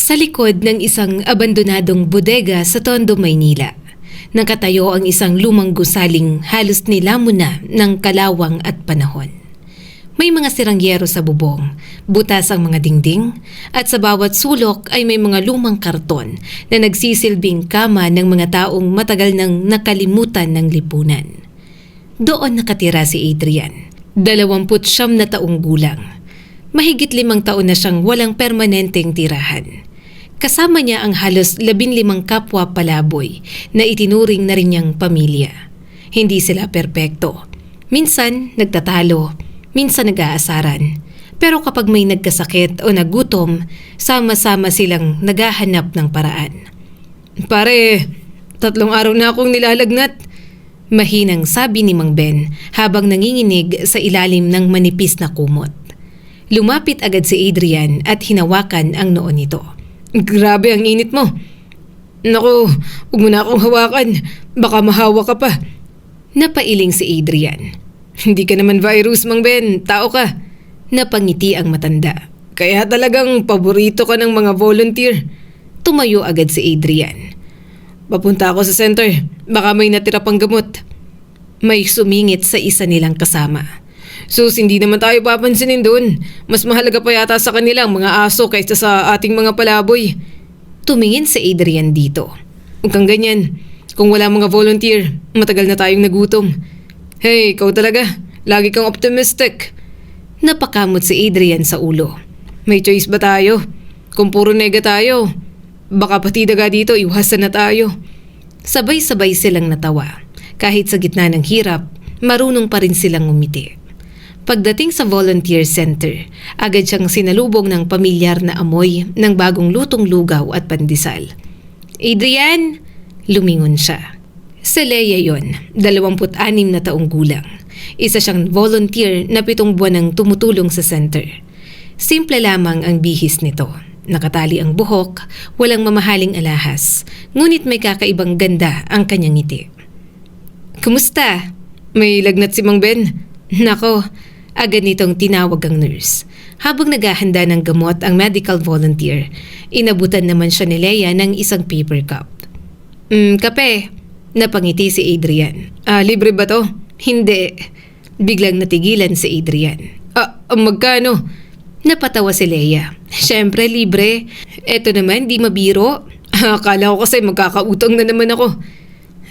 Sa likod ng isang abandonadong bodega sa Tondo, Maynila, nakatayo ang isang lumang gusaling halos nilamon na ng kalawang at panahon. May mga sirangyero sa bubong, butas ang mga dingding, at sa bawat sulok ay may mga lumang karton na nagsisilbing kama ng mga taong matagal nang nakalimutan ng lipunan. Doon nakatira si Adrian, 29 na taong gulang. Mahigit 5 taon na siyang walang permanenteng tirahan. Kasama niya ang halos 15 kapwa palaboy na itinuring na rin niyang pamilya. Hindi sila perpekto. Minsan nagtatalo, minsan nag-aasaran. Pero kapag may nagkasakit o nagutom, sama-sama silang naghahanap ng paraan. "Pare, 3 araw na akong nilalagnat," mahinang sabi ni Mang Ben habang nanginginig sa ilalim ng manipis na kumot. Lumapit agad si Adrian at hinawakan ang noo nito. "Grabe ang init mo." "Naku, huwag mo na akong hawakan. Baka mahawa ka pa." Napailing si Adrian. "Hindi ka naman virus, Mang Ben. Tao ka." Napangiti ang matanda. "Kaya talagang paborito ka ng mga volunteer." Tumayo agad si Adrian. "Papunta ako sa center. Baka may natira pang gamot." May sumingit sa isa nilang kasama. "Sus, hindi naman tayo papansinin doon. Mas mahalaga pa yata sa kanila ang mga aso kaysa sa ating mga palaboy." Tumingin si Adrian dito. "Huwag kang ganyan. Kung wala mga volunteer, matagal na tayong nagutom." "Hey, ikaw talaga. Lagi kang optimistic." Napakamot si Adrian sa ulo. "May choice ba tayo? Kung puro nega tayo, baka pati daga dito iwasan na tayo." Sabay-sabay silang natawa. Kahit sa gitna ng hirap, marunong pa rin silang umiti. Pagdating sa volunteer center, agad siyang sinalubong ng pamilyar na amoy ng bagong lutong lugaw at pandesal. "Adrian!" Lumingon siya. Si Leia yon, 26 na taong gulang. Isa siyang volunteer na 7 buwan nang tumutulong sa center. Simple lamang ang bihis nito. Nakatali ang buhok, walang mamahaling alahas, ngunit may kakaibang ganda ang kanyang ngiti. "Kumusta? May lagnat si Mang Ben?" "Nako," agad nitong tinawag ang nurse. Habang naghahanda ng gamot ang medical volunteer, inabutan naman siya ni Leia ng isang paper cup. Kape." Napangiti si Adrian. "Libre ba to?" "Hindi." Biglang natigilan si Adrian. Magkano?" Napatawa si Leia. "Syempre libre. Eto naman, di mabiro." "Akala ko kasi magkakautang na naman ako."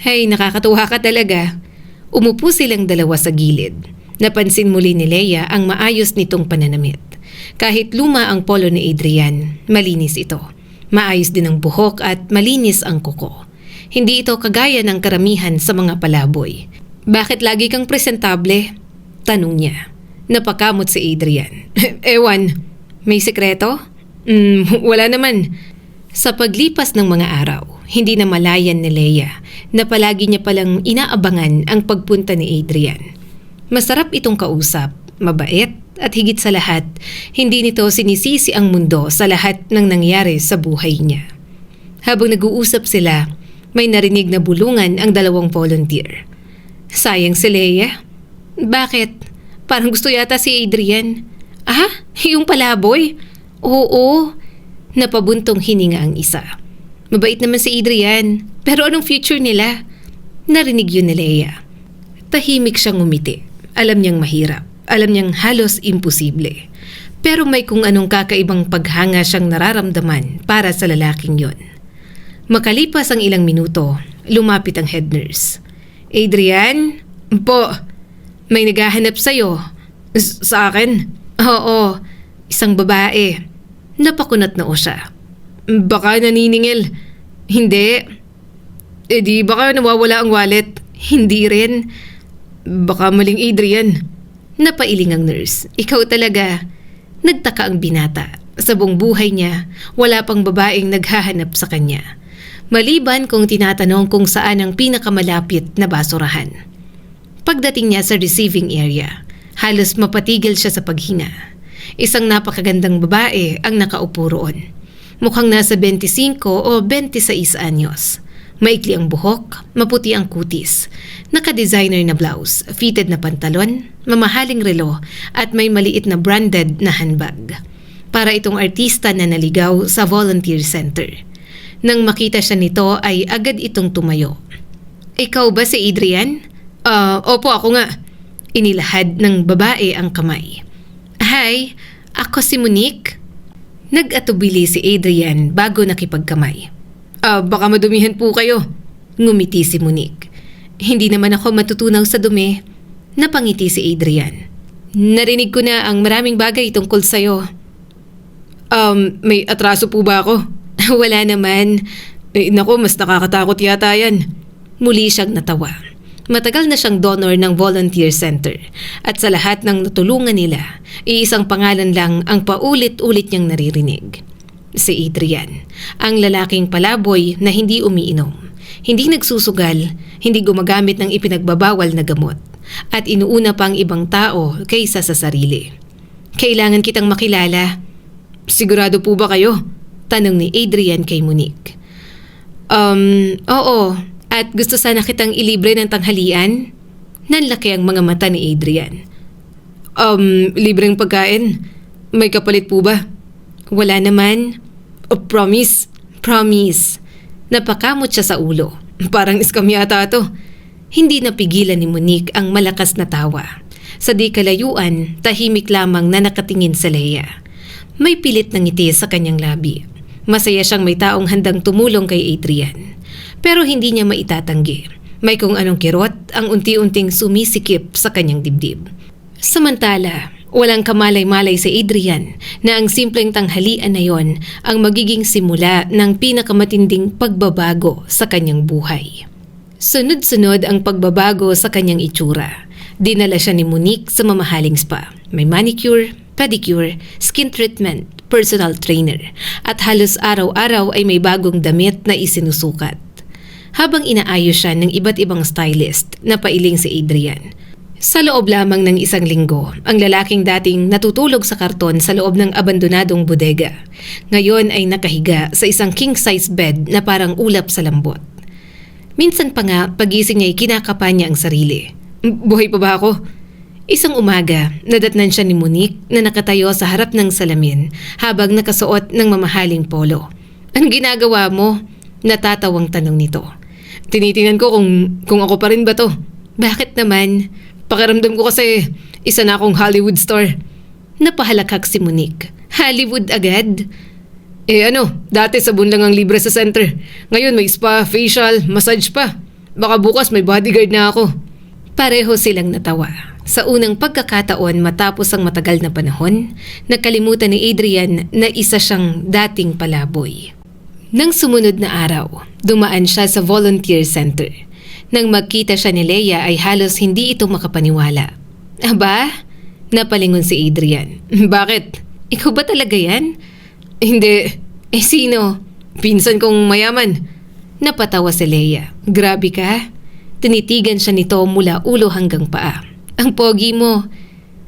"Hay, nakakatuwa ka talaga." Umupo silang dalawa sa gilid. Napansin muli ni Leia ang maayos nitong pananamit. Kahit luma ang polo ni Adrian, malinis ito. Maayos din ang buhok at malinis ang kuko. Hindi ito kagaya ng karamihan sa mga palaboy. "Bakit lagi kang presentable?" tanong niya. Napakamot si Adrian. "Ewan, may sekreto?" Wala naman." Sa paglipas ng mga araw, hindi na malayan ni Leia na palagi niya palang inaabangan ang pagpunta ni Adrian. Masarap itong kausap, mabait, at higit sa lahat, hindi nito sinisisi ang mundo sa lahat ng nangyari sa buhay niya. Habang nag-uusap sila, may narinig na bulungan ang 2 volunteer. "Sayang si Leia." "Bakit? Parang gusto yata si Adrian." Yung palaboy?" "Oo." Napabuntong hininga ang isa. "Mabait naman si Adrian, pero anong future nila?" Narinig yun ni Leia. Tahimik siyang ngumiti. Alam niyang mahirap. Alam niyang halos imposible. Pero may kung anong kakaibang paghanga siyang nararamdaman para sa lalaking yon. Makalipas ang ilang minuto, lumapit ang head nurse. "Adrian?" "Po, may naghahanap sa'yo." Sa akin?" "Oo, isang babae." Napakunat na o siya. "Baka naniningil." "Hindi." Di baka nawawala ang wallet?" "Hindi rin." "Baka maling Adrian." Napailing ang nurse. "Ikaw talaga." Nagtaka ang binata. Sa buong buhay niya, wala pang babaeng naghahanap sa kanya. Maliban kung tinatanong kung saan ang pinakamalapit na basurahan. Pagdating niya sa receiving area, halos mapatigil siya sa paghinga. Isang napakagandang babae ang nakaupo roon. Mukhang nasa 25 o 26 anyos. Maikli ang buhok, maputi ang kutis, naka-designer na blouse, fitted na pantalon, mamahaling relo at may maliit na branded na handbag. para itong artista na naligaw sa volunteer center. Nang makita siya nito ay agad itong tumayo. Ikaw ba si Adrian? Opo, ako nga. Inilahad ng babae ang kamay. Hi, ako si Monique. Nag-atubili si Adrian bago nakipagkamay. Baka madumihan po kayo. Ngumiti si Monique. Hindi naman ako matutunaw sa dumi. Napangiti si Adrian. Narinig ko na ang maraming bagay tungkol sa'yo. May atraso po ba ako? Wala naman. Naku, mas nakakatakot yata yan. Muli siyang natawa. Matagal na siyang donor ng volunteer center at sa lahat ng natulungan nila, iisang pangalan lang ang paulit-ulit niyang naririnig. Si Adrian, ang lalaking palaboy na hindi umiinom, hindi nagsusugal, hindi gumagamit ng ipinagbabawal na gamot, at inuuna pang ibang tao kaysa sa sarili. Kailangan kitang makilala. Sigurado po ba kayo? Tanong ni Adrian kay Monique. Oo. At gusto sana kitang ilibre ng tanghalian? Nanlaki ang mga mata ni Adrian. Libreng pagkain? May kapalit po ba? Wala naman. Promise. Promise. Napakamot siya sa ulo. Parang scam yata to. Hindi napigilan ni Monique ang malakas na tawa. Sa di kalayuan, tahimik lamang na nakatingin sa Leia. May pilit na ngiti sa kanyang labi. Masaya siyang may taong handang tumulong kay Adrian. Pero hindi niya maitatanggi. May kung anong kirot ang unti-unting sumisikip sa kanyang dibdib. Samantala, walang kamalay-malay si Adrian na ang simpleng tanghalian na yon ang magiging simula ng pinakamatinding pagbabago sa kanyang buhay. Sunod-sunod ang pagbabago sa kanyang itsura. Dinala siya ni Monique sa mamahaling spa. May manicure, pedicure, skin treatment, personal trainer, at halos araw-araw ay may bagong damit na isinusukat. Habang inaayos siya ng iba't ibang stylist na pailing si Adrian. Sa loob lamang ng isang linggo, ang lalaking dating natutulog sa karton sa loob ng abandonadong bodega, ngayon ay nakahiga sa isang king-size bed na parang ulap sa lambot. Minsan pa nga, pagising niya ay kinakapa niya ang sarili. Buhay pa ba ako? Isang umaga, nadatnan siya ni Monique na nakatayo sa harap ng salamin habang nakasuot ng mamahaling polo. Ang ginagawa mo? Natatawang tanong nito. Tinitingnan ko kung ako pa rin ba to. Bakit naman? Pakiramdam ko kasi isa na akong Hollywood star. Napahalakhak si Monique. Hollywood agad? Dati sabon lang ang libre sa center. Ngayon may spa, facial, massage pa. Baka bukas may bodyguard na ako. Pareho silang natawa. Sa unang pagkakataon matapos ang matagal na panahon, nakalimutan ni Adrian na isa siyang dating palaboy. Nang sumunod na araw, dumaan siya sa volunteer center. Nang magkita siya ni Leia ay halos hindi ito makapaniwala. Aba? Napalingon si Adrian. Bakit? Ikaw ba talaga yan? Hindi. Sino? Pinsan kong mayaman. Napatawa si Leia. Grabe ka? Tinitigan siya nito mula ulo hanggang paa. Ang pogi mo.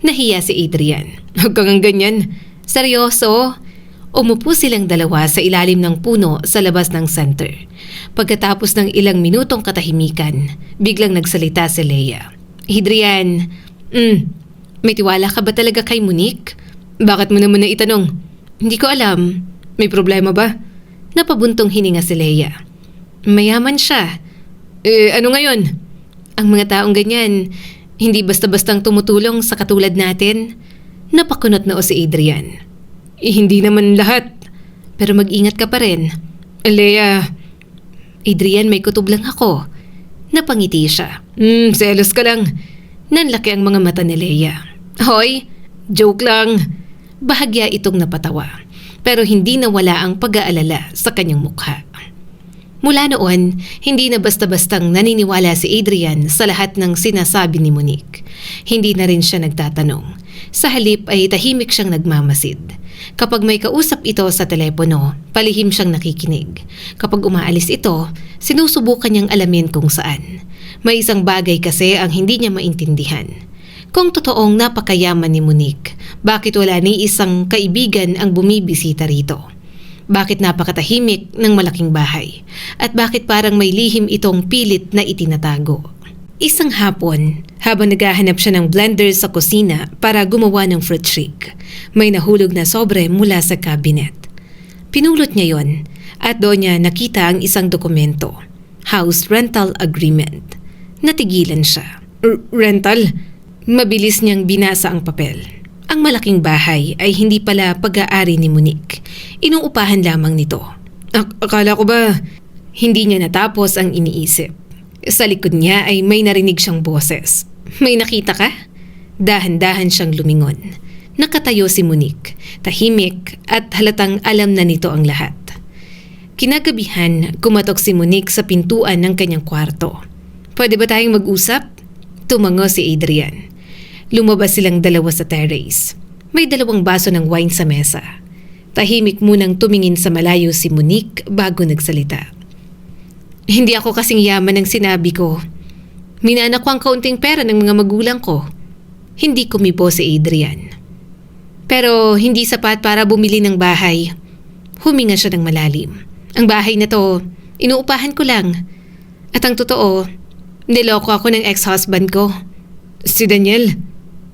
Nahiya si Adrian. Huwag kang ganyan. Seryoso? Umupo silang dalawa sa ilalim ng puno sa labas ng center. Pagkatapos ng ilang minutong katahimikan, biglang nagsalita si Leia. Adrian, may tiwala ka ba talaga kay Monique? Bakit mo naman na itanong? Hindi ko alam. May problema ba? Napabuntong hininga si Leia. Mayaman siya. Ano ngayon? Ang mga taong ganyan, hindi basta-bastang tumutulong sa katulad natin. Napakunot na o si Adrian. Hindi naman lahat. Pero mag-ingat ka pa rin. Leia. Adrian, may kutob lang ako. Napangiti siya. Selos ka lang. Nanlaki ang mga mata ni Leia. Hoy, joke lang. Bahagya itong napatawa. Pero hindi nawala ang pag-aalala sa kanyang mukha. Mula noon, hindi na basta-bastang naniniwala si Adrian sa lahat ng sinasabi ni Monique. Hindi na rin siya nagtatanong. Sa halip ay tahimik siyang nagmamasid. Kapag may kausap ito sa telepono, palihim siyang nakikinig. Kapag umaalis ito, sinusubukan niyang alamin kung saan. May isang bagay kasi ang hindi niya maintindihan. Kung totoong napakayaman ni Monique, bakit wala ni isang kaibigan ang bumibisita rito? Bakit napakatahimik ng malaking bahay? At bakit parang may lihim itong pilit na itinatago? Isang hapon, Habang naghahanap siya ng blender sa kusina para gumawa ng fruit shake, may nahulog na sobre mula sa cabinet. Pinulot niya yon at doon niya nakita ang isang dokumento, house rental agreement. Natigilan siya. Rental? Mabilis niyang binasa ang papel. Ang malaking bahay ay hindi pala pag-aari ni Monique. Inuupahan lamang nito. Akala ko ba hindi niya natapos ang iniisip. Sa likod niya ay may narinig siyang boses. May nakita ka? Dahan-dahan siyang lumingon. Nakatayo si Monique, tahimik at halatang alam na nito ang lahat. Kinagabihan, kumatok si Monique sa pintuan ng kanyang kwarto. Pwede ba tayong mag-usap? Tumango si Adrian. Lumabas silang dalawa sa terrace. May 2 baso ng wine sa mesa. Tahimik munang tumingin sa malayo si Monique bago nagsalita. Hindi ako kasing yaman ng sinabi ko. Minana ko ang kaunting pera ng mga magulang ko. Hindi kumibo si Adrian. Pero hindi sapat para bumili ng bahay. Huminga siya ng malalim. Ang bahay na to, inuupahan ko lang. At ang totoo, niloko ako ng ex-husband ko. Si Daniel.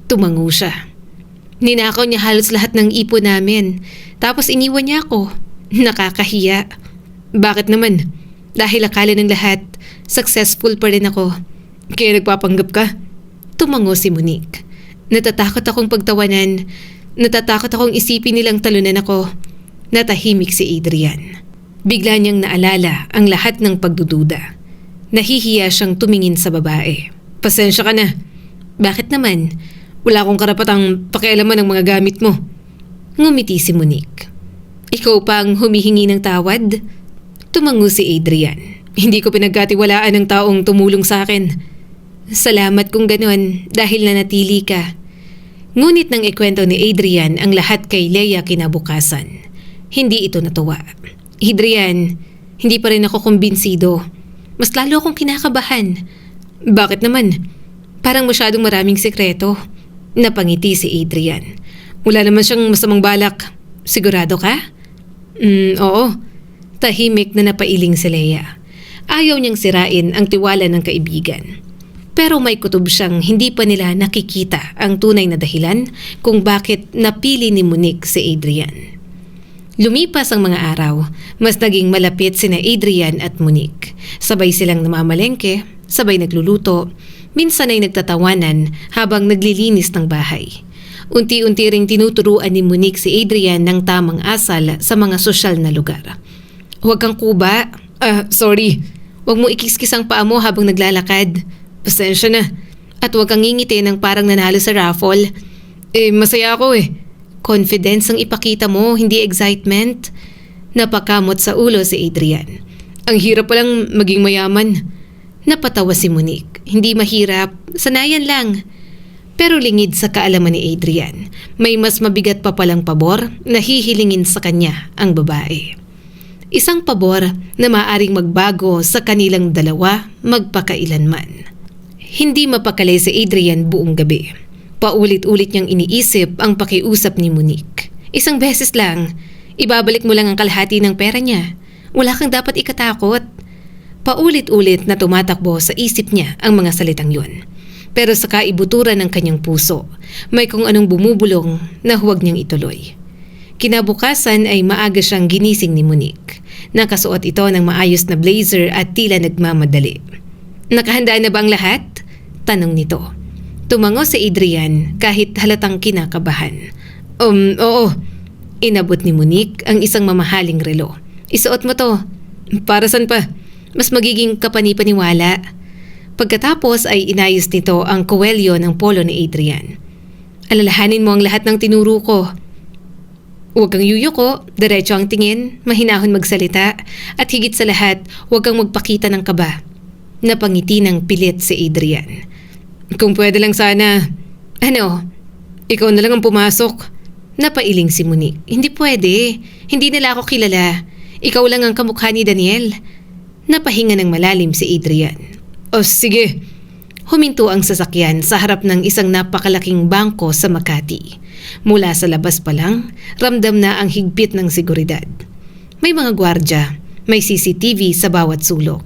Tumango siya. Ninakaw niya halos lahat ng ipon namin. Tapos iniwan niya ako. Nakakahiya. Bakit naman? Dahil akala ng lahat, successful pa rin ako. Kaya nagpapanggap ka? Tumango si Monique. Natatakot akong pagtawanan. Natatakot akong isipin nilang talunan ako. Natahimik si Adrian. Bigla niyang naalala ang lahat ng pagdududa. Nahihiya siyang tumingin sa babae. Pasensya ka na. Bakit naman? Wala akong karapatang pakialaman ng mga gamit mo. Ngumiti si Monique. Ikaw pa ang humihingi ng tawad? Tumango si Adrian. Hindi ko pinagkatiwalaan ng taong tumulong sa akin. Salamat kung ganon dahil nanatili ka. Ngunit nang ikwento ni Adrian ang lahat kay Leia kinabukasan, hindi ito natuwa. Adrian, hindi pa rin ako kumbinsido. Mas lalo akong kinakabahan. Bakit naman? Parang masyadong maraming sekreto. Napangiti si Adrian. Wala naman siyang masamang balak. Sigurado ka? Oo. Tahimik na napailing si Leia. Ayaw niyang sirain ang tiwala ng kaibigan. Pero may kutob siyang hindi pa nila nakikita ang tunay na dahilan kung bakit napili ni Monique si Adrian. Lumipas ang mga araw, mas naging malapit sina Adrian at Monique. Sabay silang namamalengke, sabay nagluluto, minsan ay nagtatawanan habang naglilinis ng bahay. Unti-unti ring tinuturuan ni Monique si Adrian ng tamang asal sa mga sosyal na lugar. Huwag kang kuba. Sorry. Huwag mo ikiskis ang paa mo habang naglalakad. Pasensya na. At huwag kang ngingiti ng parang nanalo sa raffle. Masaya ako eh. Confidence ang ipakita mo, hindi excitement. Napakamot sa ulo si Adrian. Ang hirap palang maging mayaman. Napatawa si Monique. Hindi mahirap, sanayan lang. Pero lingid sa kaalaman ni Adrian, may mas mabigat pa palang pabor na hihilingin sa kanya ang babae. Isang pabor na maaring magbago sa kanilang dalawa magpakailanman. Hindi mapakali si Adrian buong gabi. Paulit-ulit niyang iniisip ang pakiusap ni Monique. Isang beses lang, ibabalik mo lang ang kalahati ng pera niya. Wala kang dapat ikatakot. Paulit-ulit na tumatakbo sa isip niya ang mga salitang yun. Pero sa kaibuturan ng kanyang puso, may kung anong bumubulong na huwag niyang ituloy. Kinabukasan ay maaga siyang ginising ni Monique. Nakasuot ito ng maayos na blazer at tila nagmamadali. Nakahanda na ba ang lahat? Tanong nito. Tumango si Adrian kahit halatang kinakabahan. Oo. Inabot ni Monique ang isang mamahaling relo. Isuot mo to. Para saan pa? Mas magiging kapani-paniwala. Pagkatapos ay inayos nito ang kuwelyo ng polo ni Adrian. Alalahanin mo ang lahat ng tinuro ko. Huwag kang yuyuko, diretso ang tingin, mahinahon magsalita, at higit sa lahat, huwag kang magpakita ng kaba. Napangiti ng pilit si Adrian. Kung pwede lang sana, ikaw na lang ang pumasok. Napailing si Monique. Hindi pwede, hindi nila ako kilala. Ikaw lang ang kamukha ni Daniel. Napahinga ng malalim si Adrian. Sige. Huminto ang sasakyan sa harap ng isang napakalaking bangko sa Makati. Mula sa labas pa lang, ramdam na ang higpit ng seguridad. May mga gwardya, may CCTV sa bawat sulok.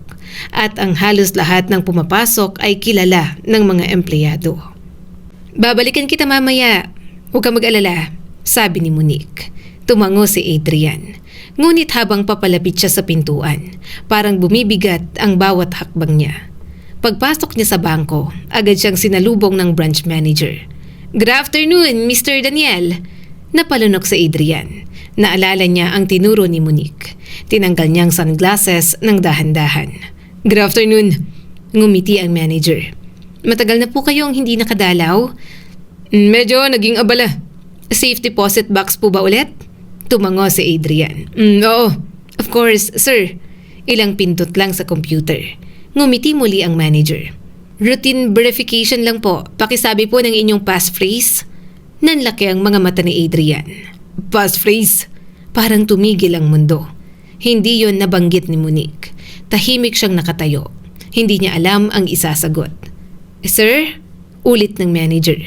at ang halos lahat ng pumapasok ay kilala ng mga empleyado. "Babalikan kita mamaya. Huwag kang mag-alala," sabi ni Monique. Tumango si Adrian. Ngunit habang papalapit siya sa pintuan, parang bumibigat ang bawat hakbang niya. Pagpasok niya sa bangko, agad siyang sinalubong ng branch manager. "Good afternoon, Mr. Daniel." Napalunok sa Adrian. Naalala niya ang tinuro ni Monique. Tinanggal niyang sunglasses ng dahan-dahan. "Good afternoon." Ngumiti ang manager. "Matagal na po kayong hindi nakadalaw?" "Medyo naging abala." "Safe deposit box po ba ulit?" Tumango si Adrian. Oo, of course, sir." Ilang pindot lang sa computer. Ngumiti muli ang manager. "Routine verification lang po. Pakisabi po ng inyong passphrase." Nanlaki ang mga mata ni Adrian. Passphrase? Parang tumigil ang mundo. Hindi yon nabanggit ni Monique. Tahimik siyang nakatayo. Hindi niya alam ang isasagot. "Sir?" Ulit ng manager.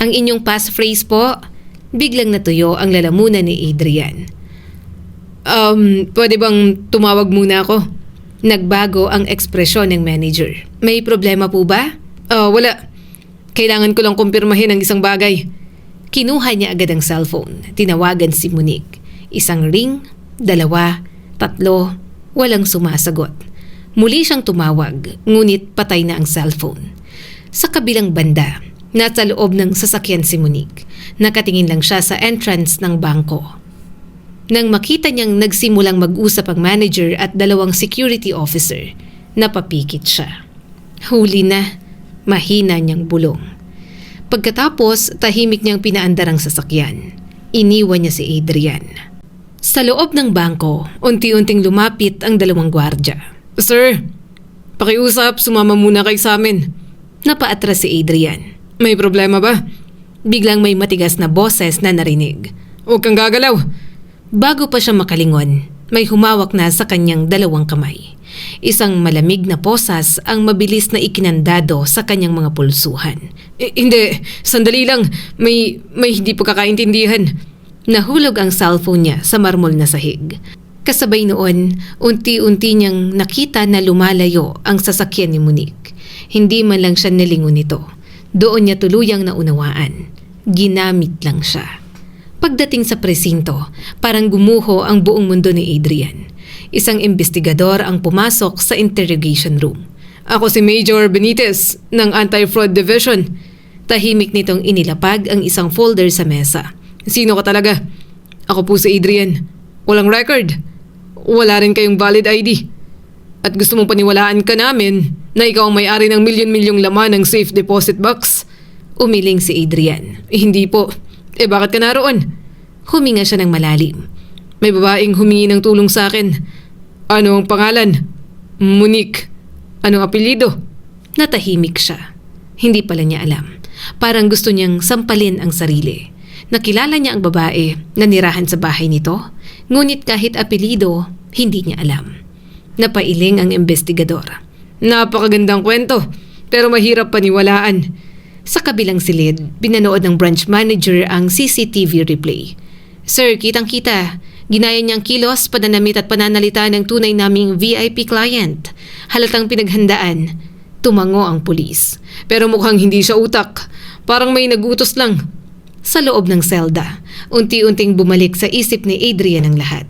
"Ang inyong passphrase po?" Biglang natuyo ang lalamunan ni Adrian. Pwede bang tumawag muna ako?" Nagbago ang ekspresyon ng manager. "May problema po ba?" Wala. Kailangan ko lang kumpirmahin ang isang bagay." Kinuha niya agad ang cellphone. Tinawagan si Monique. Isang ring, 2, 3, walang sumasagot. Muli siyang tumawag, ngunit patay na ang cellphone. Sa kabilang banda, nasa loob ng sasakyan si Monique. Nakatingin lang siya sa entrance ng bangko. Nang makita niyang nagsimulang mag-usap ang manager at 2 security officer, napapikit siya. Huli na, mahina niyang bulong. Pagkatapos, tahimik niyang pinaandar ang sasakyan. Iniwan niya si Adrian. Sa loob ng bangko, unti-unting lumapit ang 2 gwardya. "Sir, pakiusap, sumama muna kayo sa amin." Napaatras si Adrian. "May problema ba?" Biglang may matigas na boses na narinig. "Huwag kang gagalaw." Bago pa siya makalingon, may humawak na sa kanyang 2 kamay. Isang malamig na posas ang mabilis na ikinandado sa kanyang mga pulsuhan. Hindi, sandali lang. May hindi pagkakaintindihan." Nahulog ang cellphone niya sa marmol na sahig. Kasabay noon, unti-unti niyang nakita na lumalayo ang sasakyan ni Monique. Hindi man lang siya nalingon nito. Doon niya tuluyang naunawaan. Ginamit lang siya. Pagdating sa presinto, parang gumuho ang buong mundo ni Adrian. Isang investigador ang pumasok sa interrogation room. "Ako si Major Benitez ng Anti-Fraud Division." Tahimik nitong inilapag ang isang folder sa mesa. "Sino ka talaga?" "Ako po si Adrian." "Walang record?" "Wala rin kayong valid ID?" "At gusto mong paniwalaan ka namin na ikaw ang may-ari ng milyon-milyong laman ng safe deposit box?" Umiling si Adrian. "Hindi po." Bakit ka naroon?" Huminga siya ng malalim. "May babaeng humingi ng tulong sa akin." "Ano ang pangalan?" "Monique." "Anong apelyido?" Natahimik siya. Hindi pala niya alam. Parang gusto niyang sampalin ang sarili. Nakilala niya ang babae na nirahan sa bahay nito, ngunit kahit apelyido, hindi niya alam. Napailing ang investigador. "Napakagandang kwento, pero mahirap paniwalaan." Sa kabilang silid, pinanood ng branch manager ang CCTV replay. "Sir, kitang-kita. Ginaya niyang kilos, pananamit at pananalita ng tunay naming VIP client. Halatang pinaghandaan." Tumango ang pulis. "Pero mukhang hindi siya utak. Parang may nagutos lang." Sa loob ng selda, unti-unting bumalik sa isip ni Adrian ang lahat.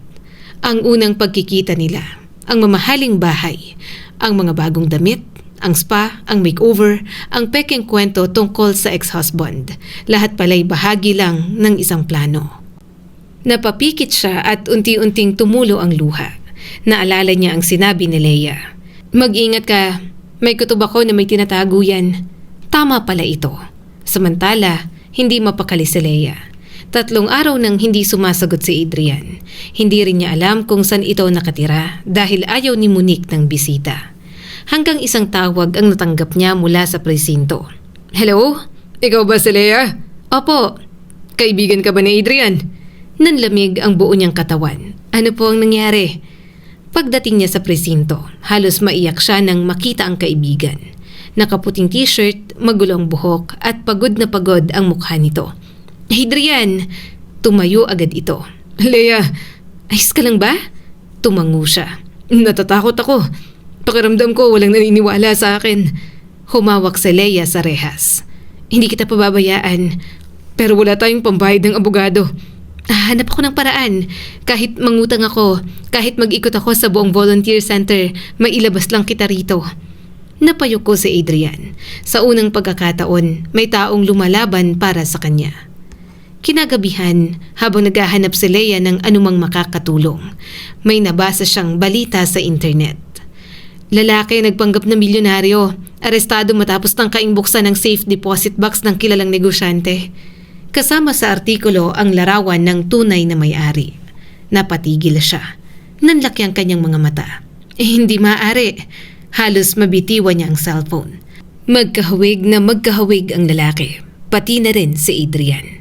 Ang unang pagkikita nila, ang mamahaling bahay, ang mga bagong damit, ang spa, ang makeover, ang peking kwento tungkol sa ex-husband. Lahat pala'y bahagi lang ng isang plano. Napapikit siya at unti-unting tumulo ang luha. Naalala niya ang sinabi ni Leia. "Mag-ingat ka. May kutob ako na may tinatago yan." Tama pala ito. Samantala, hindi mapakali si Leia. 3 araw nang hindi sumasagot si Adrian. Hindi rin niya alam kung saan ito nakatira dahil ayaw ni Monique ng bisita. Hanggang isang tawag ang natanggap niya mula sa presinto. "Hello? Ikaw ba si Leia?" "Opo." "Kaibigan ka ba ni Adrian?" Nanlamig ang buo niyang katawan. "Ano po ang nangyari?" Pagdating niya sa presinto, halos maiyak siya nang makita ang kaibigan. Nakaputing t-shirt, magulo ang buhok at pagod na pagod ang mukha nito. "Adrian!" Tumayo agad ito. "Leia, ayos ka lang ba?" Tumango siya. "Natatakot ako. Pakiramdam ko walang naniniwala sa akin. Humawak si Leia sa rehas. Hindi kita pababayaan, pero wala tayong pambayad ng abogado. Hanap ako ng paraan. Kahit mangutang ako, kahit mag-ikot ako sa buong volunteer center, mailabas lang kita rito. Napayok ko si Adrian. Sa unang pagkakataon, may taong lumalaban para sa kanya. Kinagabihan, habang naghahanap si Leia ng anumang makakatulong, may nabasa siyang balita sa internet. Lalaki nagpanggap na milyonaryo, arestado matapos tangkaing buksan ng safe deposit box ng kilalang negosyante. Kasama sa artikulo ang larawan ng tunay na may-ari. Napatigil siya. Nanlaki ang kanyang mga mata. Hindi maaari. Halos mabitiwan niya ang cellphone. Magkahawig na magkahawig ang lalaki. Pati na rin si Adrian.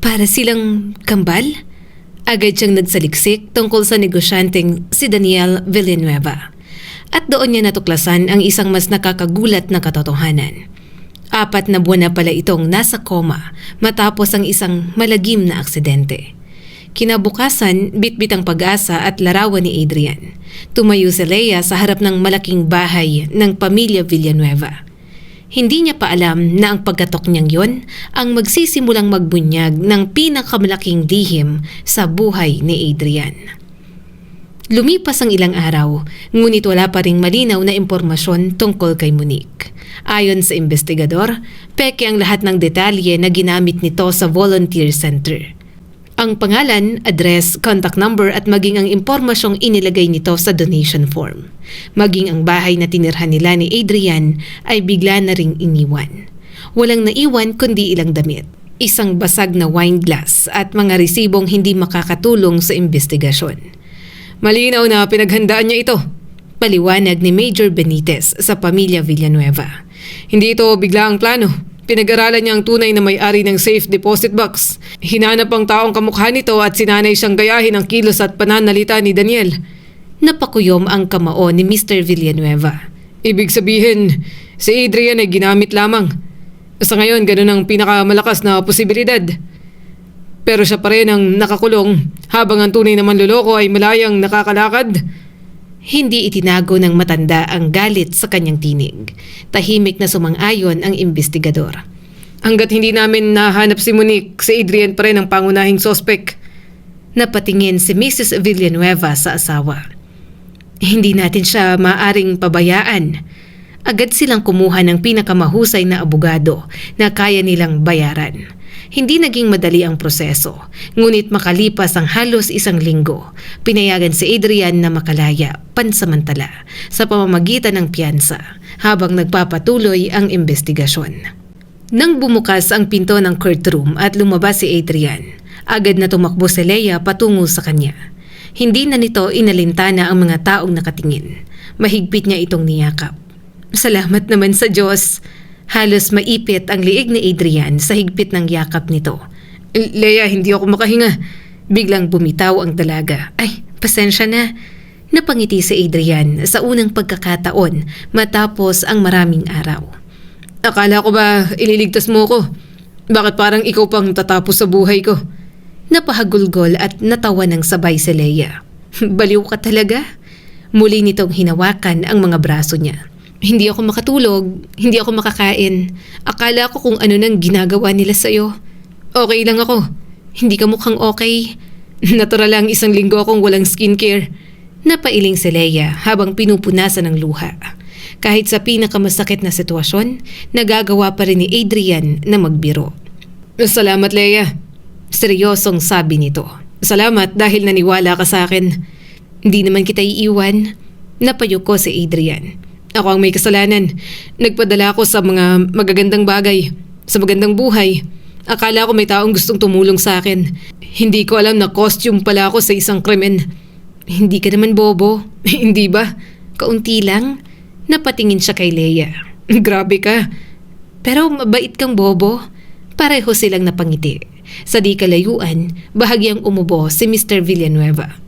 Para silang kambal? Agad siyang nagsaliksik tungkol sa negosyanteng si Daniel Villanueva. At doon niya natuklasan ang isang mas nakakagulat na katotohanan. 4 na buwan na pala itong nasa coma matapos ang isang malagim na aksidente. Kinabukasan, bitbit ang pag-asa at larawan ni Adrian. Tumayo si Leia sa harap ng malaking bahay ng pamilya Villanueva. Hindi niya pa alam na ang pagkatok niyang yon ang magsisimulang magbunyag ng pinakamalaking lihim sa buhay ni Adrian. Lumipas ang ilang araw, ngunit wala pa ring malinaw na impormasyon tungkol kay Monique. Ayon sa investigador, peke ang lahat ng detalye na ginamit nito sa volunteer center. Ang pangalan, address, contact number at maging ang impormasyong inilagay nito sa donation form. Maging ang bahay na tinirhan nila ni Adrian ay bigla na ring iniwan. Walang naiwan kundi ilang damit, isang basag na wine glass at mga resibong hindi makakatulong sa investigasyon. Malinaw na pinaghandaan niya ito, paliwanag ni Major Benitez sa pamilya Villanueva. Hindi ito bigla ang plano. Pinag-aralan niya ang tunay na may-ari ng safe deposit box. Hinanap ang taong kamukha nito at sinanay siyang gayahin ang kilos at pananalita ni Daniel. Napakuyom ang kamao ni Mr. Villanueva. Ibig sabihin, si Adrian ay ginamit lamang. Sa ngayon, ganun ang pinakamalakas na posibilidad. Pero siya pa rin ang nakakulong habang ang tunay na manloloko ay malayang nakakalakad. Hindi itinago ng matanda ang galit sa kanyang tinig. Tahimik na sumang-ayon ang investigador. Hanggat hindi namin nahanap si Monique, si Adrian pa rin ang pangunahing sospek. Napatingin si Mrs. Villanueva sa asawa. Hindi natin siya maaring pabayaan. Agad silang kumuha ng pinakamahusay na abogado na kaya nilang bayaran. Hindi naging madali ang proseso, ngunit makalipas ang halos 1 linggo, pinayagan si Adrian na makalaya pansamantala sa pamamagitan ng piyansa habang nagpapatuloy ang investigasyon. Nang bumukas ang pinto ng courtroom at lumabas si Adrian, agad na tumakbo si Leia patungo sa kanya. Hindi na nito inalintana ang mga taong nakatingin. Mahigpit niya itong niyakap. Salamat naman sa Diyos. Halos maipit ang liig ni Adrian sa higpit ng yakap nito. Leia, hindi ako makahinga. Biglang bumitaw ang dalaga. Ay, pasensya na. Napangiti si Adrian sa unang pagkakataon matapos ang maraming araw. Akala ko ba ililigtas mo ko? Bakit parang ikaw pang tatapos sa buhay ko? Napahagulgol at natawa ng sabay si Leia. Baliw ka talaga? Muli nitong hinawakan ang mga braso niya. Hindi ako makatulog, hindi ako makakain. Akala ko kung ano nang ginagawa nila sa'yo. Okay lang ako. Hindi ka mukhang okay. Natural lang 1 linggo akong walang skincare. Napailing si Leia habang pinupunasan ng luha. Kahit sa pinakamasakit na sitwasyon, nagagawa pa rin ni Adrian na magbiro. Salamat, Leia. Seryosong sabi nito. Salamat dahil naniwala ka sa akin. Hindi naman kita iiwan. Napayok ko si Adrian. Ako ang may kasalanan. Nagpadala ako sa mga magagandang bagay, sa magandang buhay. Akala ko may taong gustong tumulong sa akin. Hindi ko alam na costume pala ako sa isang krimen. Hindi ka naman bobo, hindi ba? Kaunti lang. Napatingin siya kay Leia. Grabe ka. Pero mabait kang bobo. Pareho silang napangiti. Sa di kalayuan, bahagyang umubo si Mr. Villanueva.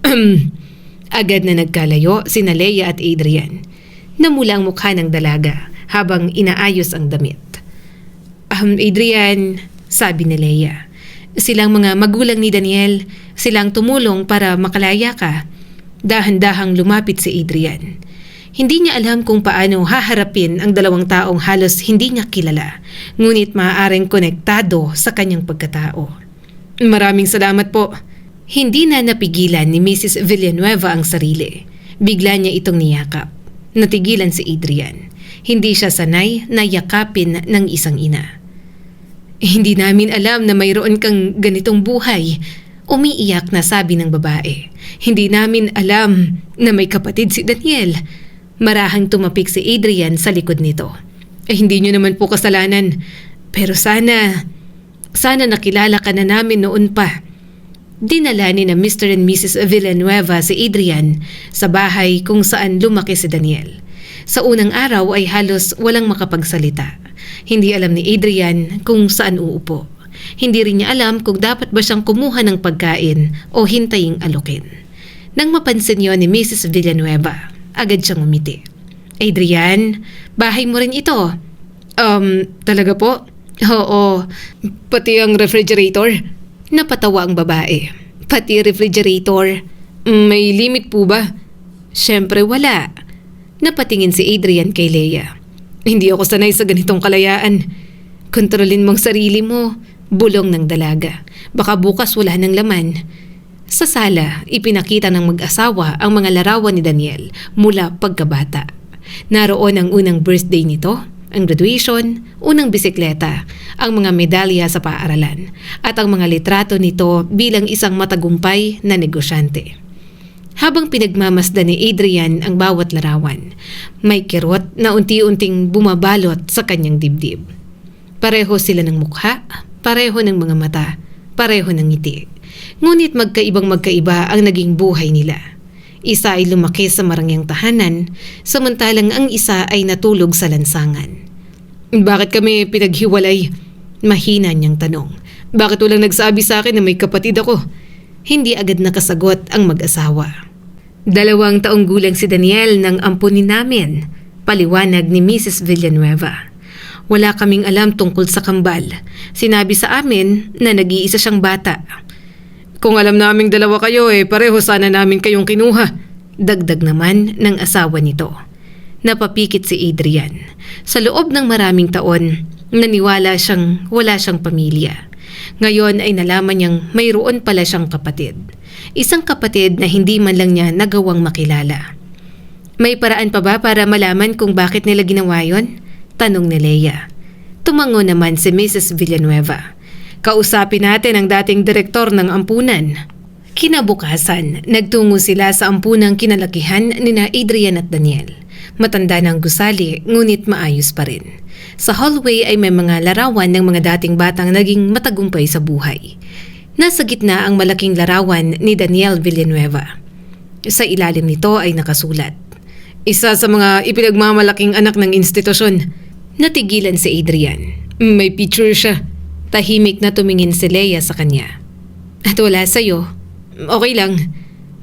Agad na nagkalayo sina Leia at Adrian. Namula ang mukha ng dalaga habang inaayos ang damit. Adrian, sabi ni Leia. Silang mga magulang ni Daniel, silang tumulong para makalaya ka. Dahan-dahang lumapit si Adrian. Hindi niya alam kung paano haharapin ang dalawang taong halos hindi niya kilala, ngunit maaaring konektado sa kanyang pagkatao. Maraming salamat po. Hindi na napigilan ni Mrs. Villanueva ang sarili. Bigla niya itong niyakap. Natigilan si Adrian. Hindi siya sanay na yakapin ng isang ina. Hindi namin alam na mayroon kang ganitong buhay. Umiiyak na sabi ng babae. Hindi namin alam na may kapatid si Daniel. Marahang tumapik si Adrian sa likod nito. Hindi niyo naman po kasalanan. Pero sana nakilala ka na namin noon pa. Dinala ni na Mr. and Mrs. Villanueva si Adrian sa bahay kung saan lumaki si Daniel. Sa unang araw ay halos walang makapagsalita. Hindi alam ni Adrian kung saan uupo. Hindi rin niya alam kung dapat ba siyang kumuha ng pagkain o hintaying alukin. Nang mapansin niyo ni Mrs. Villanueva, agad siyang umiti. Adrian, bahay mo rin ito. Talaga po? Oo, pati ang refrigerator. Napatawa ang babae. Pati refrigerator. May limit po ba? Siyempre wala. Napatingin si Adrian kay Leia. Hindi ako sanay sa ganitong kalayaan. Kontrolin mong sarili mo. Bulong ng dalaga. Baka bukas wala ng laman. Sa sala, ipinakita ng mag-asawa ang mga larawan ni Daniel mula pagkabata. Naroon ang unang birthday nito, ang graduation, unang bisikleta, ang mga medalya sa paaralan, at ang mga litrato nito bilang isang matagumpay na negosyante. Habang pinagmamasdan ni Adrian ang bawat larawan, may kirot na unti-unting bumabalot sa kanyang dibdib. Pareho sila ng mukha, pareho ng mga mata, pareho ng ngiti. Ngunit magkaibang-magkaiba ang naging buhay nila. Isa ay lumaki sa marangyang tahanan, samantalang ang isa ay natulog sa lansangan. Bakit kami pinaghiwalay? Mahina niyang tanong. Bakit walang nagsabi sa akin na may kapatid ako? Hindi agad nakasagot ang mag-asawa. 2 taong gulang si Daniel nang ampunin namin, paliwanag ni Mrs. Villanueva. Wala kaming alam tungkol sa kambal. Sinabi sa amin na nag-iisa siyang bata. Kung alam naming 2 kayo pareho sana namin kayong kinuha. Dagdag naman ng asawa nito. Napapikit si Adrian. Sa loob ng maraming taon, naniwala siyang wala siyang pamilya. Ngayon ay nalaman niyang mayroon pala siyang kapatid. Isang kapatid na hindi man lang niya nagawang makilala. May paraan pa ba para malaman kung bakit nila ginawa yon? Tanong ni Leia. Tumango naman si Mrs. Villanueva. Kausapin natin ang dating direktor ng ampunan. Kinabukasan, nagtungo sila sa ampunang kinalakihan ni na Adrian at Daniel. Matanda ng gusali, ngunit maayos pa rin. Sa hallway ay may mga larawan ng mga dating batang naging matagumpay sa buhay. Nasa gitna ang malaking larawan ni Daniel Villanueva. Sa ilalim nito ay nakasulat, isa sa mga ipinagmamalaking anak ng institusyon. Natigilan si Adrian. May picture siya. Tahimik na tumingin si Leia sa kanya. At wala sa'yo. Okay lang.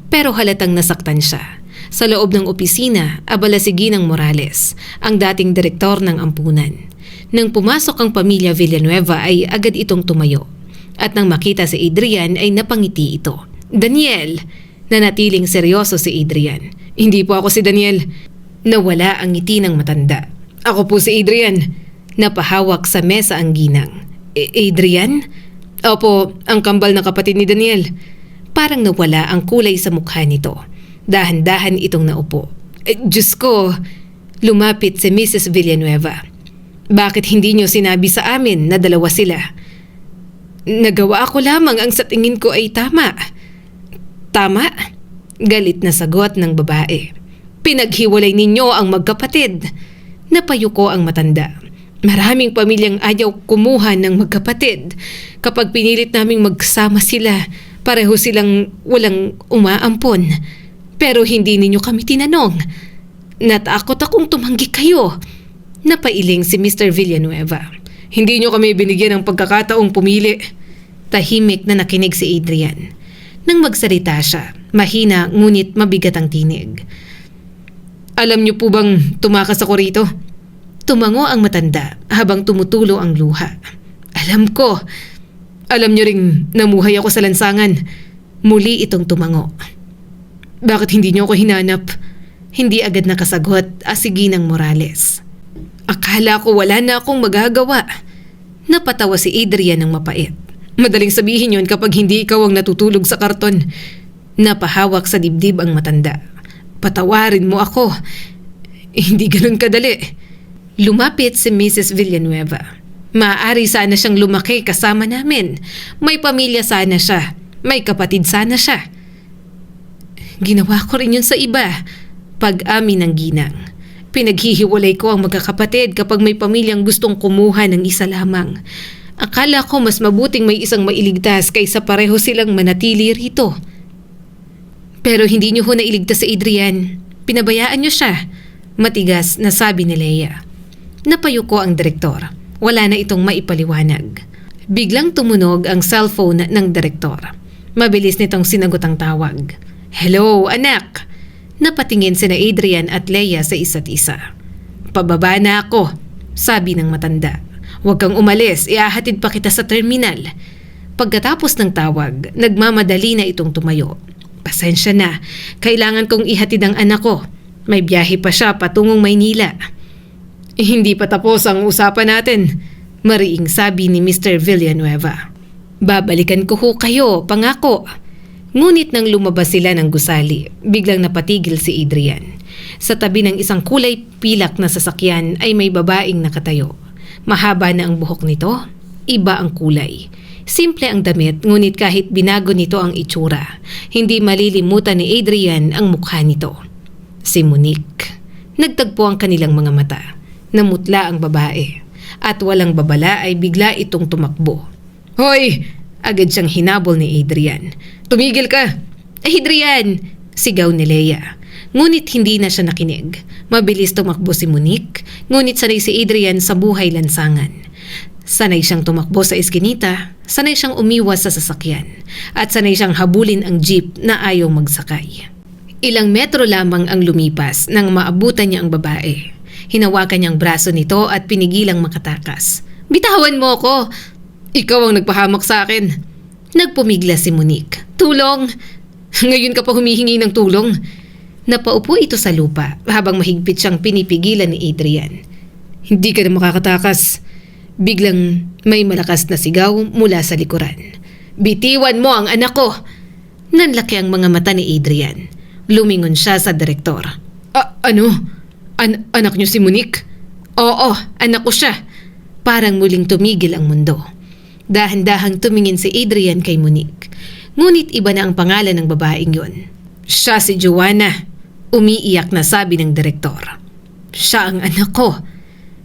Pero halatang nasaktan siya. Sa loob ng opisina, abala si Ginang Morales, ang dating direktor ng ampunan. Nang pumasok ang pamilya Villanueva ay agad itong tumayo. At nang makita si Adrian ay napangiti ito. Daniel! Nanatiling seryoso si Adrian. Hindi po ako si Daniel. Nawala ang ngiti ng matanda. Ako po si Adrian. Napahawak sa mesa ang ginang. Adrian? Opo, ang kambal na kapatid ni Daniel. Parang nawala ang kulay sa mukha nito. Dahan-dahan itong naupo. Diyos ko! Lumapit si Mrs. Villanueva. Bakit hindi niyo sinabi sa amin na 2 sila? Nagawa ko lamang ang sa tingin ko ay tama. Tama? Galit na sagot ng babae. Pinaghiwalay ninyo ang magkapatid. Napayuko ang matanda. Maraming pamilyang ayaw kumuha ng magkapatid. Kapag pinilit naming magsama sila, pareho silang walang umaampon. Pero hindi ninyo kami tinanong. Natakot akong tumanggi kayo. Napailing si Mr. Villanueva. Hindi nyo kami binigyan ng pagkakataong pumili. Tahimik na nakinig si Adrian. Nang magsalita siya, mahina ngunit mabigat ang tinig. Alam niyo po bang tumakas ako rito? Tumango ang matanda habang tumutulo ang luha. Alam ko. Alam niyo ring namuhay ako sa lansangan. Muli itong tumango. Bakit hindi niyo ako hinanap? Hindi agad nakasagot si Ginang Morales. Akala ko wala na akong magagawa. Napatawa si Adrian ng mapait. Madaling sabihin yun kapag hindi ikaw ang natutulog sa karton. Napahawak sa dibdib ang matanda. Patawarin mo ako. Hindi ganun kadali. Lumapit si Mrs. Villanueva. Maaari sana siyang lumaki kasama namin. May pamilya sana siya. May kapatid sana siya. Ginawa ko rin yun sa iba. Pag-amin ng Ginang. Pinaghihiwalay ko ang magkakapatid kapag may pamilyang gustong kumuha ng isa lamang. Akala ko mas mabuting may isang mailigtas kaysa pareho silang manatili rito. Pero hindi niyo ho nailigtas si Adrian. Pinabayaan niyo siya. Matigas na sabi ni Leia. Napayuko ang direktor. Wala na itong maipaliwanag. Biglang tumunog ang cellphone ng direktor. Mabilis nitong sinagot ang tawag. Hello, anak! Napatingin sina Adrian at Leia sa isa't isa. Pababa na ako, sabi ng matanda. Huwag kang umalis, iahatid pa kita sa terminal. Pagkatapos ng tawag, nagmamadali na itong tumayo. Pasensya na, kailangan kong ihatid ang anak ko. May biyahe pa siya patungong Maynila. Hindi pa tapos ang usapan natin, mariing sabi ni Mr. Villanueva. Babalikan ko ho kayo, pangako. Ngunit nang lumabas sila ng gusali, biglang napatigil si Adrian. Sa tabi ng isang kulay pilak na sasakyan ay may babaeng nakatayo. Mahaba na ang buhok nito, iba ang kulay. Simple ang damit, ngunit kahit binago nito ang itsura, hindi malilimutan ni Adrian ang mukha nito. Si Monique. Nagtagpo ang kanilang mga mata. Namutla ang babae. At walang babala ay bigla itong tumakbo. Hoy! Agad siyang hinabol ni Adrian. Tumigil ka! Adrian! Sigaw ni Leia. Ngunit hindi na siya nakinig. Mabilis tumakbo si Monique, ngunit sanay si Adrian sa buhay lansangan. Sanay siyang tumakbo sa eskinita, sanay siyang umiwas sa sasakyan, at sanay siyang habulin ang jeep na ayaw magsakay. Ilang metro lamang ang lumipas nang maabutan niya ang babae. Hinawakan niyang braso nito at pinigilang makatakas. Bitawan mo ako! Ikaw ang nagpahamak sa akin. Nagpumigla si Monique. Tulong! Ngayon ka pa humihingi ng tulong. Napaupo ito sa lupa habang mahigpit siyang pinipigilan ni Adrian. Hindi ka na makakatakas. Biglang may malakas na sigaw mula sa likuran. Bitiwan mo ang anak ko! Nanlaki ang mga mata ni Adrian. Lumingon siya sa direktor. Ano? Anak niyo si Monique? Oo, anak ko siya. Parang muling tumigil ang mundo. Dahan-dahang tumingin si Adrian kay Monique. Ngunit iba na ang pangalan ng babaeng yun. Siya si Joanna. Umiiyak na sabi ng direktor. Siya ang anak ko.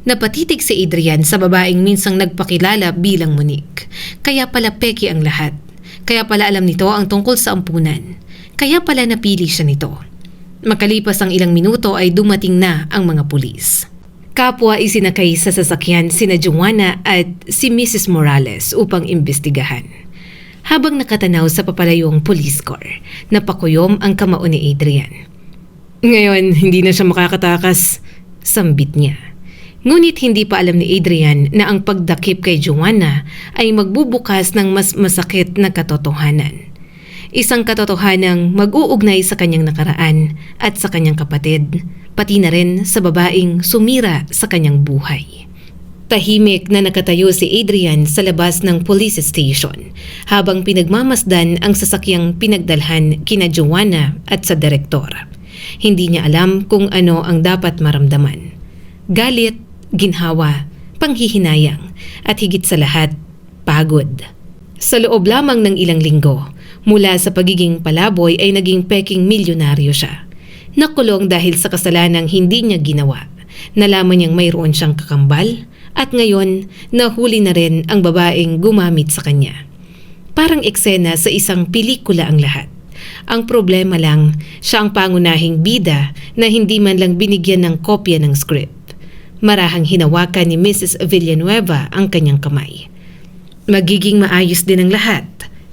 Napatitig si Adrian sa babaeng minsang nagpakilala bilang Monique. Kaya pala peki ang lahat. Kaya pala alam nito ang tungkol sa ampunan. Kaya pala napili siya nito. Makalipas ang ilang minuto ay dumating na ang mga pulis. Kapwa isinakay sa sasakyan sina Joanna at si Mrs. Morales upang imbestigahan. Habang nakatanaw sa papalayong police car, napakuyom ang kamao ni Adrian. Ngayon, hindi na siya makakatakas, sambit niya. Ngunit hindi pa alam ni Adrian na ang pagdakip kay Joanna ay magbubukas ng mas masakit na katotohanan. Isang katotohanang mag-uugnay sa kanyang nakaraan at sa kanyang kapatid, pati na rin sa babaeng sumira sa kanyang buhay. Tahimik na nakatayo si Adrian sa labas ng police station habang pinagmamasdan ang sasakyang pinagdalhan kina Joanna at sa direktor. Hindi niya alam kung ano ang dapat maramdaman. Galit, ginhawa, panghihinayang at higit sa lahat, pagod. Sa loob lamang ng ilang linggo, mula sa pagiging palaboy ay naging peking milyonaryo siya. Nakulong dahil sa kasalanang hindi niya ginawa. Nalaman niyang mayroon siyang kakambal at ngayon nahuli na rin ang babaeng gumamit sa kanya. Parang eksena sa isang pelikula ang lahat. Ang problema lang, siya ang pangunahing bida na hindi man lang binigyan ng kopya ng script. Marahang hinawakan ni Mrs. Villanueva ang kanyang kamay. Magiging maayos din ang lahat,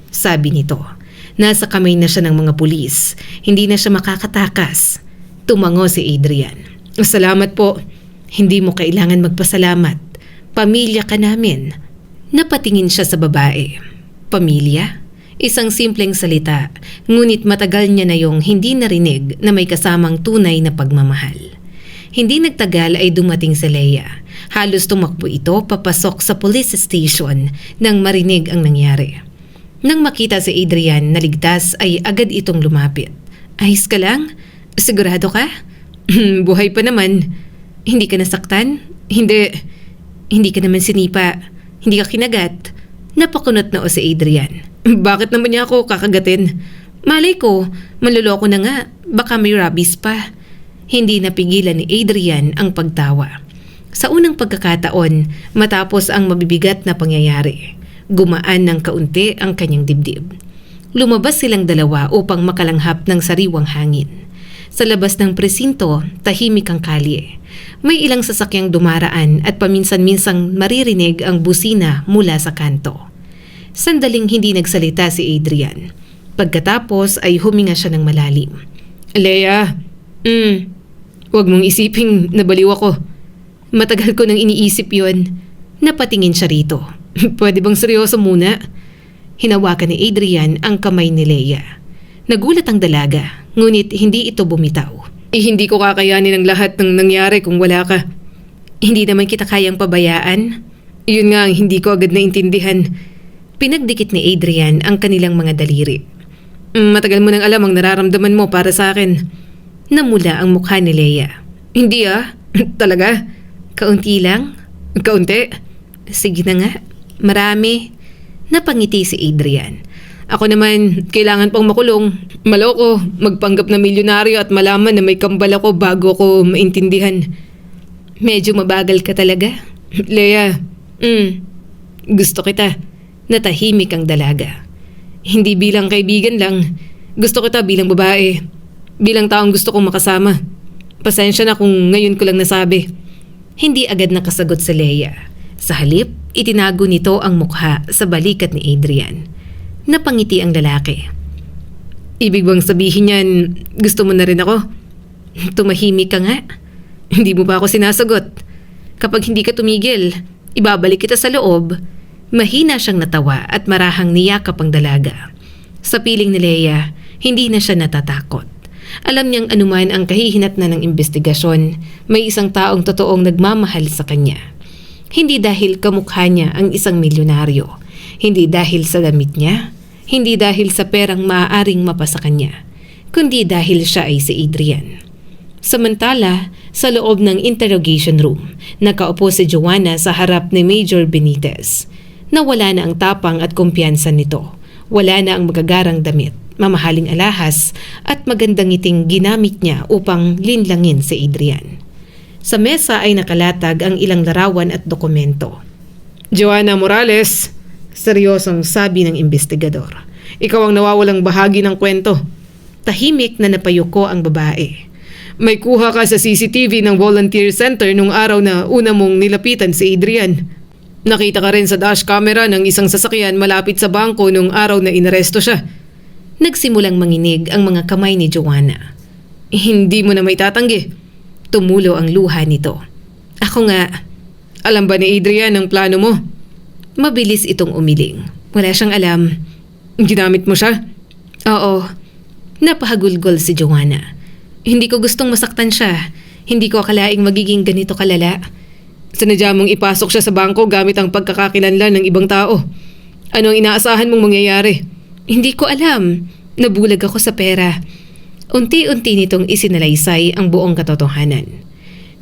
sabi nito. Nasa kamay na siya ng mga pulis. Hindi na siya makakatakas. Tumango si Adrian. Salamat po. Hindi mo kailangan magpasalamat. Pamilya ka namin. Napatingin siya sa babae. Pamilya? Isang simpleng salita, ngunit matagal niya na yung hindi narinig na may kasamang tunay na pagmamahal. Hindi nagtagal ay dumating si Leia. Halos tumakbo ito papasok sa police station nang marinig ang nangyari. Nang makita si Adrian na ligtas ay agad itong lumapit. Ayos ka lang? Sigurado ka? Buhay pa naman. Hindi ka nasaktan? Hindi ka naman sinipa. Hindi ka kinagat. Napakunot na o si Adrian. Bakit naman niya ako kakagatin? Malay ko, manloloko na nga. Baka may rabies pa. Hindi napigilan ni Adrian ang pagtawa. Sa unang pagkakataon, matapos ang mabibigat na pangyayari, gumaan ng kaunti ang kanyang dibdib. Lumabas silang dalawa upang makalanghap ng sariwang hangin. Sa labas ng presinto, tahimik ang kalye. May ilang sasakyang dumaraan at paminsan-minsang maririnig ang busina mula sa kanto. Sandaling hindi nagsalita si Adrian. Pagkatapos ay huminga siya ng malalim. Leia, huwag mong isiping nabaliw ako. Matagal ko nang iniisip yon. Napatingin siya rito. Pwede bang seryoso muna? Hinawakan ni Adrian ang kamay ni Leia. Nagulat ang dalaga, ngunit hindi ito bumitaw. Hindi ko kakayanin ang lahat ng nangyari kung wala ka. Hindi naman kita kayang pabayaan. Yun nga ang hindi ko agad naintindihan. Pinagdikit ni Adrian ang kanilang mga daliri. Matagal mo nang alam ang nararamdaman mo para sa akin. Namula ang mukha ni Leia. Hindi talaga? Kaunti lang? Kaunti? Sige na nga, marami. Napangiti si Adrian. Ako naman, kailangan pang makulong. Maloko, magpanggap na milyonaryo at malaman na may kambal ako bago ko maintindihan. Medyo mabagal ka talaga. Leia, gusto kita. Natahimik ang dalaga. Hindi bilang kaibigan lang. Gusto kita bilang babae. Bilang taong gusto kong makasama. Pasensya na kung ngayon ko lang nasabi. Hindi agad nakasagot si Leia. Sa halip, itinago nito ang mukha sa balikat ni Adrian. Napangiti ang lalaki. Ibig bang sabihin niyan, gusto mo na rin ako? Tumahimik ka nga. Hindi mo pa ako sinasagot. Kapag hindi ka tumigil, ibabalik kita sa loob. Mahina siyang natawa at marahang niyakap ang dalaga. Sa piling ni Leia, hindi na siya natatakot. Alam niyang anuman ang kahihinatnan ng investigasyon, may isang taong totoong nagmamahal sa kanya. Hindi dahil kamukha niya ang isang milyonaryo. Hindi dahil sa damit niya. Hindi dahil sa perang maaaring mapa sa kanya. Kundi dahil siya ay si Adrian. Samantala, sa loob ng interrogation room, nakaupo si Joanna sa harap ni Major Benitez. Nawala na ang tapang at kumpiyansa nito. Wala na ang magagarang damit, mamahaling alahas at magandang ngiting ginamit niya upang linlangin si Adrian. Sa mesa ay nakalatag ang ilang larawan at dokumento. Joanna Morales, seryosong sabi ng investigador. Ikaw ang nawawalang bahagi ng kwento. Tahimik na napayuko ang babae. May kuha ka sa CCTV ng volunteer center nung araw na una mong nilapitan si Adrian. Nakita ka rin sa dash camera ng isang sasakyan malapit sa bangko nung araw na inaresto siya. Nagsimulang manginig ang mga kamay ni Joanna. Hindi mo na may tatanggi. Tumulo ang luha nito. Ako nga. Alam ba ni Adrian ang plano mo? Mabilis itong umiling. Wala siyang alam. Ginamit mo siya? Oo. Napahagulgol si Joanna. Hindi ko gustong masaktan siya. Hindi ko akalaing magiging ganito kalala. Sinadya mong ipasok siya sa bangko gamit ang pagkakakilanlan ng ibang tao. Ano ang inaasahan mong mangyayari? Hindi ko alam. Nabulag ako sa pera. Unti-unti nitong isinalaysay ang buong katotohanan.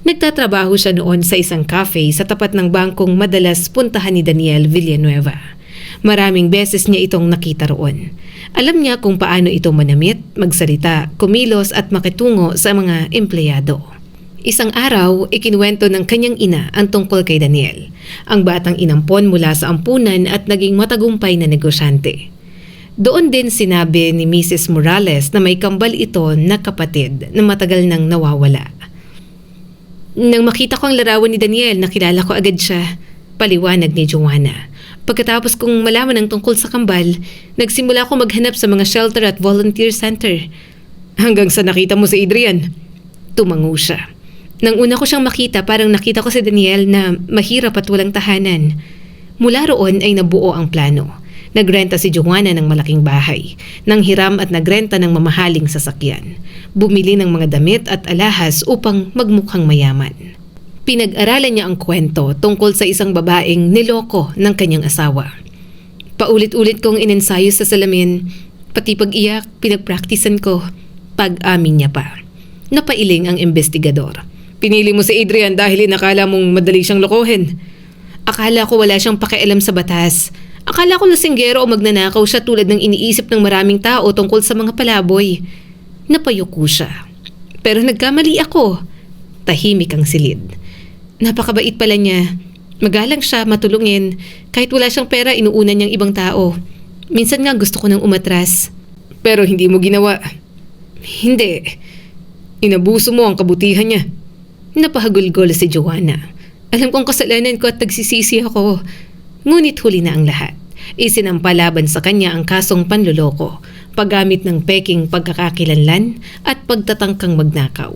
Nagtatrabaho siya noon sa isang cafe sa tapat ng bangkong madalas puntahan ni Daniel Villanueva. Maraming beses niya itong nakita roon. Alam niya kung paano ito manamit, magsalita, kumilos at makitungo sa mga empleyado. Isang araw, ikinuwento ng kanyang ina ang tungkol kay Daniel. Ang batang inampon mula sa ampunan at naging matagumpay na negosyante. Doon din sinabi ni Mrs. Morales na may kambal ito na kapatid na matagal nang nawawala. Nang makita ko ang larawan ni Daniel, nakilala ko agad siya. Paliwanag ni Joanna. Pagkatapos kong malaman ang tungkol sa kambal, nagsimula ako maghanap sa mga shelter at volunteer center. Hanggang sa nakita mo si Adrian. Tumango siya. Nang una ko siyang makita, parang nakita ko si Daniel na mahirap at walang tahanan. Mula roon ay nabuo ang plano. Nagrenta si Joanna ng malaking bahay, nanghiram at nagrenta ng mamahaling sasakyan. Bumili ng mga damit at alahas upang magmukhang mayaman. Pinag-aralan niya ang kwento tungkol sa isang babaeng niloko ng kanyang asawa. Paulit-ulit kong inensayo sa salamin, pati pag-iyak, pinagpraktisan ko. Pag-amin niya pa. Napailing ang investigador. Pinili mo si Adrian dahil inakala mong madali siyang lokohin. Akala ko wala siyang pakialam sa batas. Akala ko lasinggero o magnanakaw siya tulad ng iniisip ng maraming tao tungkol sa mga palaboy. Napayuko siya. Pero nagkamali ako. Tahimik ang silid. Napakabait pala niya. Magalang siya, matulungin. Kahit wala siyang pera, inuuna niyang ibang tao. Minsan nga gusto ko nang umatras. Pero hindi mo ginawa. Hindi. Inabuso mo ang kabutihan niya. Napahagulgol si Joanna. Alam kong kasalanan ko at nagsisisi ako. Ngunit huli na ang lahat. Isinampalaban sa kanya ang kasong panloloko, paggamit ng peking pagkakakilanlan at pagtatangkang magnakaw.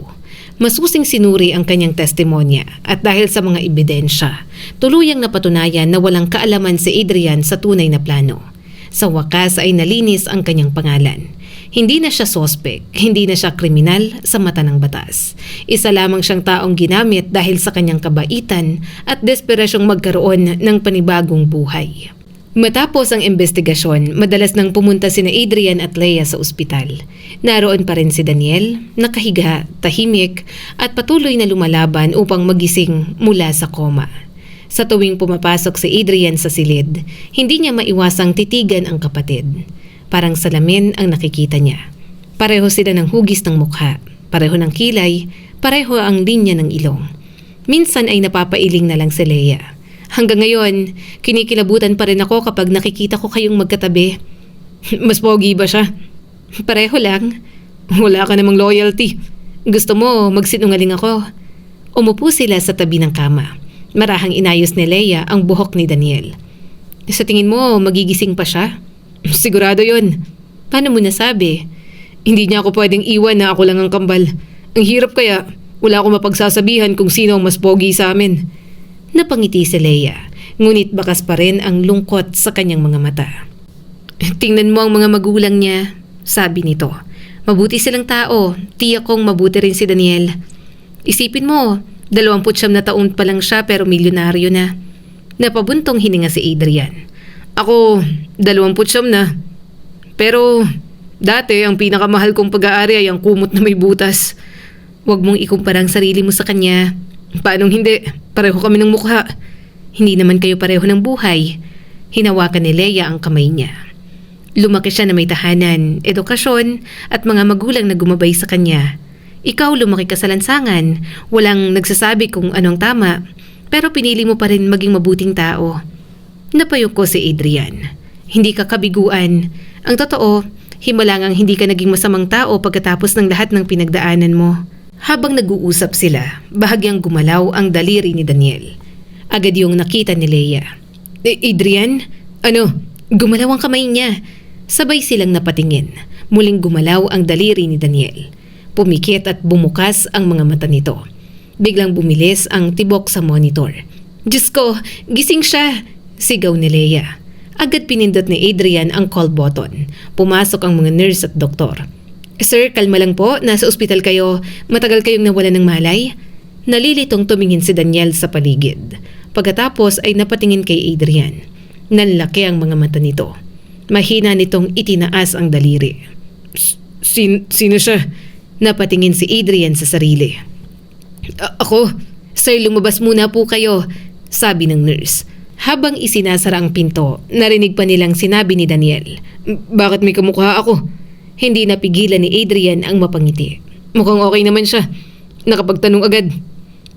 Masusing sinuri ang kanyang testimonya at dahil sa mga ebidensya, tuluyang napatunayan na walang kaalaman si Adrian sa tunay na plano. Sa wakas ay nalinis ang kanyang pangalan. Hindi na siya sospek, hindi na siya kriminal sa mata ng batas. Isa lamang siyang taong ginamit dahil sa kanyang kabaitan at desperasyong magkaroon ng panibagong buhay. Matapos ang investigasyon, madalas nang pumunta sina Adrian at Leia sa ospital. Naroon pa rin si Daniel, nakahiga, tahimik at patuloy na lumalaban upang magising mula sa koma. Sa tuwing pumapasok si Adrian sa silid, hindi niya maiwasang titigan ang kapatid. Parang salamin ang nakikita niya. Pareho sila ng hugis ng mukha, pareho ng kilay, pareho ang linya ng ilong. Minsan ay napapailing na lang si Leia. Hanggang ngayon, kinikilabutan pa rin ako kapag nakikita ko kayong magkatabi. Mas pogi ba siya? Pareho lang. Wala ka namang loyalty. Gusto mo, magsinungaling ako. Umupo sila sa tabi ng kama. Marahang inayos ni Leia ang buhok ni Daniel. Sa tingin mo, magigising pa siya? Sigurado yon. Paano mo nasabi? Hindi niya ako pwedeng iwan na ako lang ang kambal. Ang hirap kaya, wala akong mapagsasabihan kung sino ang mas pogi sa amin. Napangiti si Leia, ngunit bakas pa rin ang lungkot sa kanyang mga mata. Tingnan mo ang mga magulang niya, sabi nito. Mabuti silang tao, tiyak kong mabuti rin si Daniel. Isipin mo, 29 na taon pa lang siya pero milyonaryo na. Napabuntong hininga si Adrian. Ako, 29 na. Pero dati ang pinakamahal kong pag-aari ay ang kumot na may butas. Huwag mong ikumpara ang sarili mo sa kanya. Paanong hindi? Pareho kami ng mukha. Hindi naman kayo pareho ng buhay. Hinawakan ni Leia ang kamay niya. Lumaki siya na may tahanan, edukasyon at mga magulang na gumabay sa kanya. Ikaw lumaki ka sa lansangan, walang nagsasabi kung anong tama, pero pinili mo pa rin maging mabuting tao. Napayuko si Adrian. Hindi ka kabiguan. Ang totoo, himalangang hindi ka naging masamang tao pagkatapos ng lahat ng pinagdaanan mo. Habang nag-uusap sila, bahagyang gumalaw ang daliri ni Daniel. Agad yung nakita ni Leia. Adrian? Ano? Gumalaw ang kamay niya. Sabay silang napatingin. Muling gumalaw ang daliri ni Daniel. Pumikit at bumukas ang mga mata nito. Biglang bumilis ang tibok sa monitor. Diyos ko, gising siya! Sigaw ni Leia. Agad pinindot ni Adrian ang call button. Pumasok ang mga nurse at doktor. Sir, kalma lang po. Nasa ospital kayo. Matagal kayong nawala ng malay? Nalilitong tumingin si Daniel sa paligid. Pagkatapos ay napatingin kay Adrian. Nanlaki ang mga mata nito. Mahina nitong itinaas ang daliri. Sino siya? Napatingin si Adrian sa sarili. Ako? Sir, lumabas muna po kayo, sabi ng nurse. Habang isinasara ang pinto, narinig pa nilang sinabi ni Daniel. Bakit may kamukha ako? Hindi napigilan ni Adrian ang mapangiti. Mukhang okay naman siya. Nakapagtanong agad.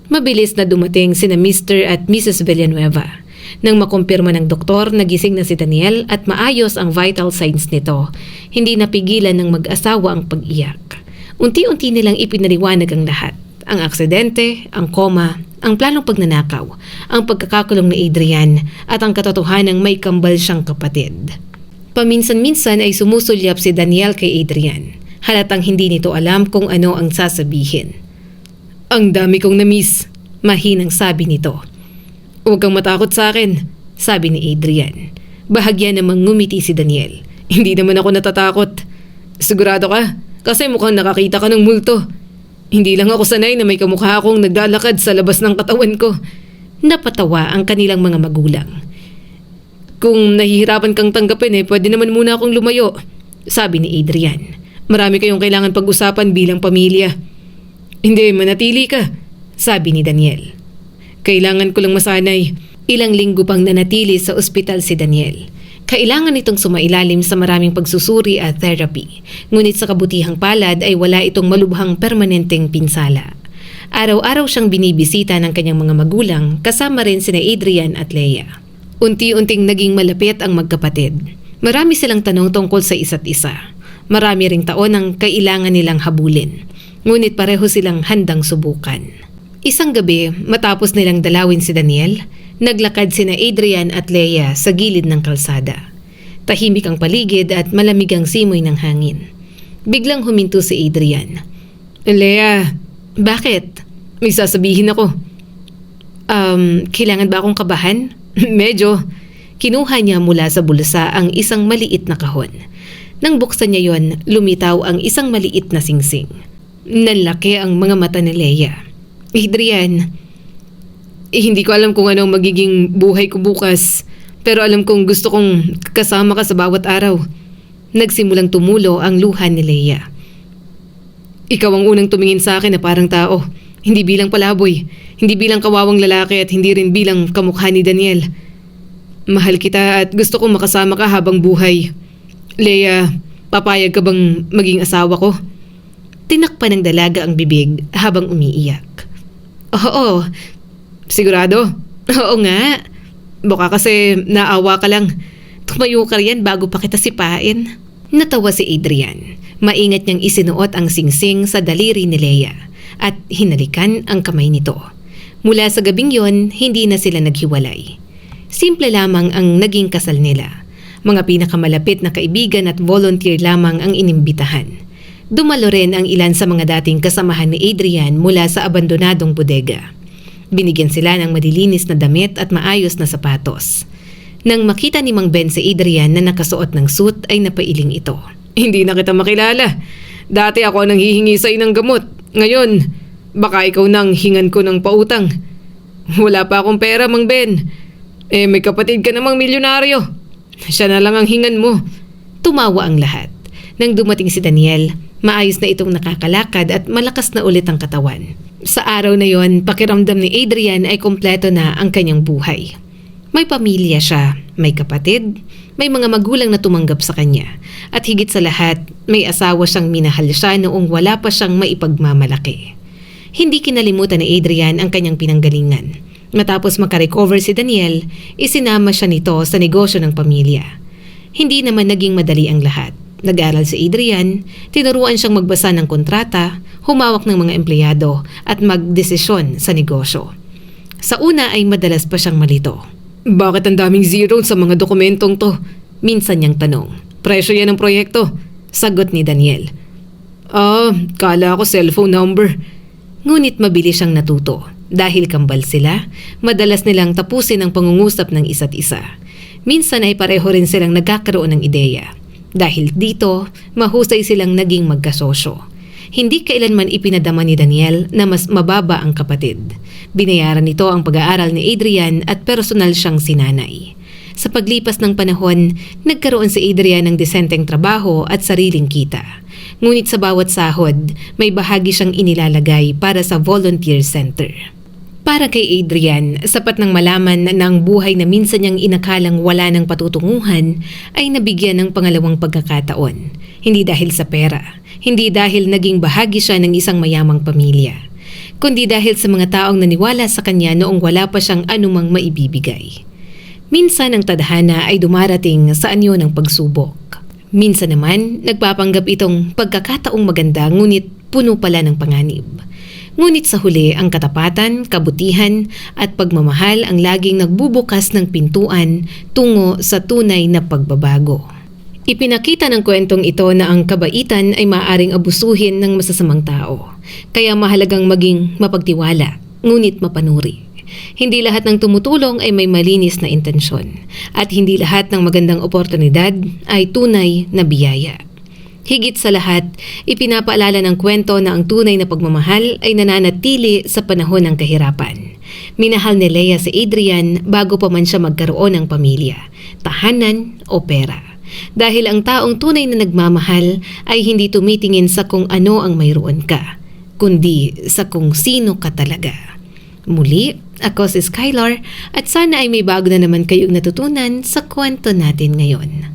Mabilis na dumating sina Mr. at Mrs. Villanueva. Nang makumpirma ng doktor, nagising na si Daniel at maayos ang vital signs nito. Hindi napigilan ng mag-asawa ang pag-iyak. Unti-unti nilang ipinaliwanag ang lahat. Ang aksidente, ang koma, ang planong pagnanakaw, ang pagkakakulong ni Adrian at ang katotohanang may kambal siyang kapatid. Paminsan-minsan ay sumusulyap si Daniel kay Adrian. Halatang hindi nito alam kung ano ang sasabihin. Ang dami kong na-miss, mahinang sabi nito. Huwag kang matakot sa akin, sabi ni Adrian. Bahagya namang ngumiti si Daniel. Hindi naman ako natatakot. Sigurado ka? Kasi mukhang nakakita ka ng multo. Hindi lang ako sanay na may kamukha akong naglalakad sa labas ng katawan ko. Napatawa ang kanilang mga magulang. Kung nahihirapan kang tanggapin pwede naman muna akong lumayo, sabi ni Adrian. Marami kayong kailangan pag-usapan bilang pamilya. Hindi, manatili ka, sabi ni Daniel. Kailangan ko lang masanay. Ilang linggo pang nanatili sa ospital si Daniel. Kailangan itong sumailalim sa maraming pagsusuri at therapy. Ngunit sa kabutihang palad ay wala itong malubhang permanenteng pinsala. Araw-araw siyang binibisita ng kanyang mga magulang kasama rin sina Adrian at Leia. Unti-unting naging malapit ang magkapatid. Marami silang tanong tungkol sa isa't isa. Marami ring taon ang kailangan nilang habulin. Ngunit pareho silang handang subukan. Isang gabi, matapos nilang dalawin si Daniel, naglakad sina Adrian at Leia sa gilid ng kalsada. Tahimik ang paligid at malamig ang simoy ng hangin. Biglang huminto si Adrian. Leia, bakit? May sasabihin ako. Kailangan ba akong kabahan? Medyo. Kinuha niya mula sa bulsa ang isang maliit na kahon. Nang buksan niya yon, lumitaw ang isang maliit na singsing. Nanlaki ang mga mata ni Leia. Adrian, hindi ko alam kung ano ang magiging buhay ko bukas, pero alam kong gusto kong kasama ka sa bawat araw. Nagsimulang tumulo ang luha ni Leia. Ikaw ang unang tumingin sa akin na parang tao, hindi bilang palaboy, hindi bilang kawawang lalaki at hindi rin bilang kamukha ni Daniel. Mahal kita at gusto kong makasama ka habang buhay. Leia, papayag ka bang maging asawa ko? Tinakpan ng dalaga ang bibig habang umiiyak. Oo, sigurado? Oo nga. Baka kasi naawa ka lang. Tumayo ka riyan bago pa kita sipain. Natawa si Adrian. Maingat niyang isinuot ang singsing sa daliri ni Leia at hinalikan ang kamay nito. Mula sa gabing yon, hindi na sila naghiwalay. Simple lamang ang naging kasal nila. Mga pinakamalapit na kaibigan at volunteer lamang ang inimbitahan. Dumalo rin ang ilan sa mga dating kasamahan ni Adrian mula sa abandonadong bodega. Binigyan sila ng madilinis na damit at maayos na sapatos. Nang makita ni Mang Ben si Adrian na nakasuot ng suit ay napailing ito. Hindi na kita makilala. Dati ako ang nanghihingi sa'yo ng gamot. Ngayon, baka ikaw nang hingan ko ng pautang. Wala pa akong pera, Mang Ben. May kapatid ka namang milyonaryo. Siya na lang ang hingan mo. Tumawa ang lahat. Nang dumating si Daniel, maayos na itong nakakalakad at malakas na ulit ang katawan. Sa araw na yon, pakiramdam ni Adrian ay kompleto na ang kanyang buhay. May pamilya siya, may kapatid, may mga magulang na tumanggap sa kanya, at higit sa lahat, may asawa siyang minahal siya noong wala pa siyang maipagmamalaki. Hindi kinalimutan ni Adrian ang kanyang pinanggalingan. Matapos makarecover si Daniel, isinama siya nito sa negosyo ng pamilya. Hindi naman naging madali ang lahat. Nag-aral si Adrian, tinuruan siyang magbasa ng kontrata, humawak ng mga empleyado at magdesisyon sa negosyo. Sa una ay madalas pa siyang malito. Bakit ang daming zero sa mga dokumentong to? Minsan niyang tanong. Presyo yan ng proyekto, sagot ni Daniel. Kala ko cellphone number. Ngunit mabilis siyang natuto. Dahil kambal sila, madalas nilang tapusin ang pangungusap ng isa't isa. Minsan ay pareho rin silang nagkakaroon ng ideya. Dahil dito, mahusay silang naging magkasosyo. Hindi kailanman ipinadama ni Daniel na mas mababa ang kapatid. Binayaran nito ang pag-aaral ni Adrian at personal siyang sinanay. Sa paglipas ng panahon, nagkaroon si Adrian ng desenteng trabaho at sariling kita. Ngunit sa bawat sahod, may bahagi siyang inilalagay para sa volunteer center. Para kay Adrian, sapat ng malaman na ang buhay na minsan niyang inakalang wala ng patutunguhan ay nabigyan ng pangalawang pagkakataon. Hindi dahil sa pera, hindi dahil naging bahagi siya ng isang mayamang pamilya, kundi dahil sa mga taong naniwala sa kanya noong wala pa siyang anumang maibibigay. Minsan ang tadhana ay dumarating sa anyo ng pagsubok. Minsan naman, nagpapanggap itong pagkakataong maganda ngunit puno pala ng panganib. Ngunit sa huli, ang katapatan, kabutihan at pagmamahal ang laging nagbubukas ng pintuan tungo sa tunay na pagbabago. Ipinakita ng kwentong ito na ang kabaitan ay maaaring abusuhin ng masasamang tao. Kaya mahalagang maging mapagtiwala, ngunit mapanuri. Hindi lahat ng tumutulong ay may malinis na intensyon. At hindi lahat ng magandang oportunidad ay tunay na biyaya. Higit sa lahat, ipinapaalala ng kwento na ang tunay na pagmamahal ay nananatili sa panahon ng kahirapan. Minahal ni Leia si Adrian bago pa man siya magkaroon ng pamilya, tahanan o pera. Dahil ang taong tunay na nagmamahal ay hindi tumitingin sa kung ano ang mayroon ka, kundi sa kung sino ka talaga. Muli, ako si Skylar at sana ay may bago na naman kayong natutunan sa kwento natin ngayon.